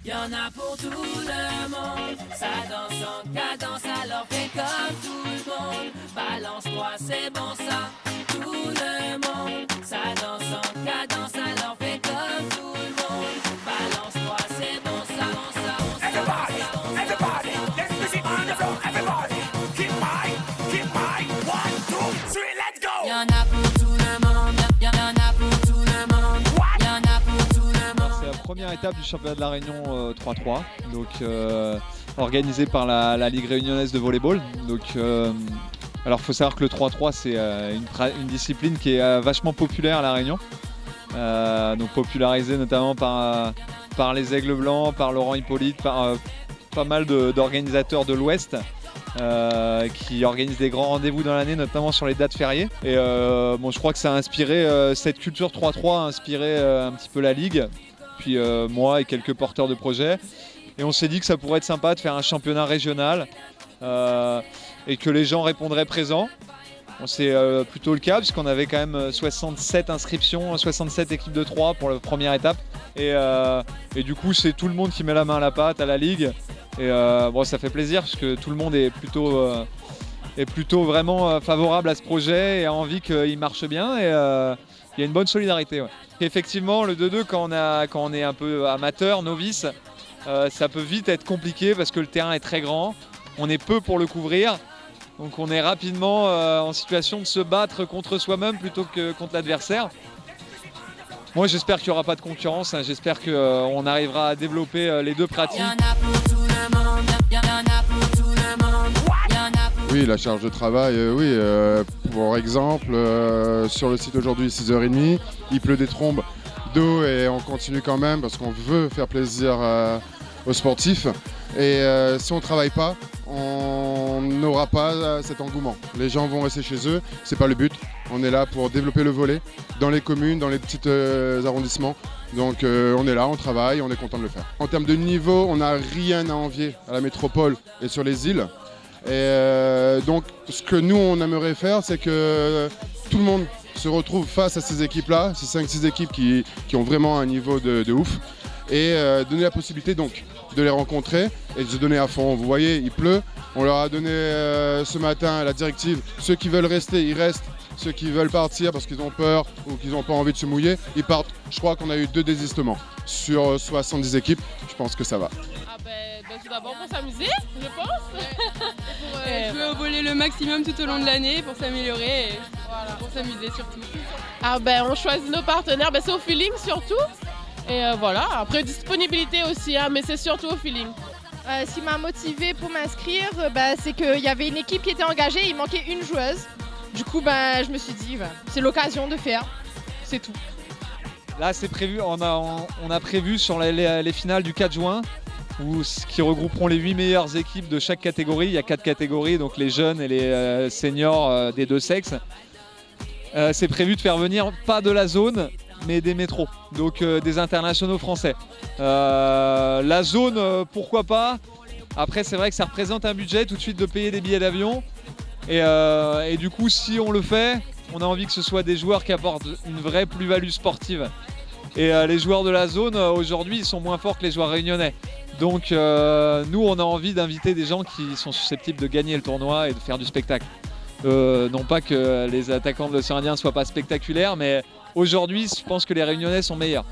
Y en a pour tout le monde, ça danse en cadence, alors fais comme tout le monde. Balance-toi, c'est bon ça, tout le monde, ça danse en cadence, alors fais comme tout le monde. Balance-toi, c'est bon ça, bon ça, bon ça. Everybody, let's music on the floor, everybody. Keep my, 1, 2, 3, let's go. Y en a pour tout le monde, y en a pour tout le monde, y en a pour tout le monde. C'est la première étape du championnat de la Réunion 3-3, donc organisé par la Ligue réunionnaise de volleyball. Donc, alors il faut savoir que le 3-3 c'est une discipline qui est vachement populaire à la Réunion, donc popularisée notamment par les Aigles Blancs, par Laurent Hippolyte, par pas mal d'organisateurs de l'Ouest. Qui organise des grands rendez-vous dans l'année, notamment sur les dates fériées. Et bon, je crois que ça a inspiré, cette culture 3-3 a inspiré un petit peu la Ligue, puis moi et quelques porteurs de projets. Et on s'est dit que ça pourrait être sympa de faire un championnat régional et que les gens répondraient présents. C'est plutôt le cas, puisqu'on avait quand même 67 inscriptions, 67 équipes de 3 pour la première étape. Et du coup, c'est tout le monde qui met la main à la pâte à la Ligue. Et bon, ça fait plaisir parce que tout le monde est plutôt vraiment favorable à ce projet et a envie qu'il marche bien. Et il y a une bonne solidarité. Ouais. Effectivement, le 2-2, quand on est un peu amateur, novice, ça peut vite être compliqué parce que le terrain est très grand. On est peu pour le couvrir. Donc on est rapidement en situation de se battre contre soi-même plutôt que contre l'adversaire. Moi j'espère qu'il n'y aura pas de concurrence, hein. J'espère qu'on arrivera à développer les deux pratiques. Oui, la charge de travail, oui. Pour exemple, sur le site aujourd'hui 6h30, il pleut des trombes d'eau et on continue quand même parce qu'on veut faire plaisir aux sportifs. Et si on ne travaille pas, on n'aura pas cet engouement. Les gens vont rester chez eux, c'est pas le but. On est là pour développer le volley dans les communes, dans les petits arrondissements. Donc on est là, on travaille, on est content de le faire. En termes de niveau, on n'a rien à envier à la métropole et sur les îles. Et donc ce que nous on aimerait faire, c'est que tout le monde se retrouve face à ces équipes-là, ces 5-6 équipes qui ont vraiment un niveau de ouf. Et donner la possibilité donc de les rencontrer et de se donner à fond. Vous voyez, il pleut, on leur a donné ce matin la directive, ceux qui veulent rester, ils restent, ceux qui veulent partir parce qu'ils ont peur ou qu'ils n'ont pas envie de se mouiller, ils partent. Je crois qu'on a eu 2 désistements sur 70 équipes, je pense que ça va. Tout d'abord pour s'amuser, je pense, pour jouer au volley le maximum tout au long de l'année, pour s'améliorer et voilà, pour s'amuser surtout. On choisit nos partenaires, c'est au feeling surtout. Et voilà, après disponibilité aussi, hein, mais c'est surtout au feeling. Ce qui m'a motivée pour m'inscrire, c'est qu'il y avait une équipe qui était engagée, il manquait une joueuse. Du coup, je me suis dit, c'est l'occasion de faire, c'est tout. Là, c'est prévu, on a prévu sur les finales du 4 juin, qui regrouperont les 8 meilleures équipes de chaque catégorie. Il y a 4 catégories, donc les jeunes et les seniors des deux sexes. C'est prévu de faire venir pas de la zone, mais des métros, donc des internationaux français. La zone, pourquoi pas. Après, c'est vrai que ça représente un budget tout de suite de payer des billets d'avion. Et du coup, si on le fait, on a envie que ce soit des joueurs qui apportent une vraie plus-value sportive. Et les joueurs de la zone, aujourd'hui, ils sont moins forts que les joueurs réunionnais. Donc nous, on a envie d'inviter des gens qui sont susceptibles de gagner le tournoi et de faire du spectacle. Non pas que les attaquants de l'Océan Indien ne soient pas spectaculaires, mais aujourd'hui, je pense que les Réunionnais sont meilleurs.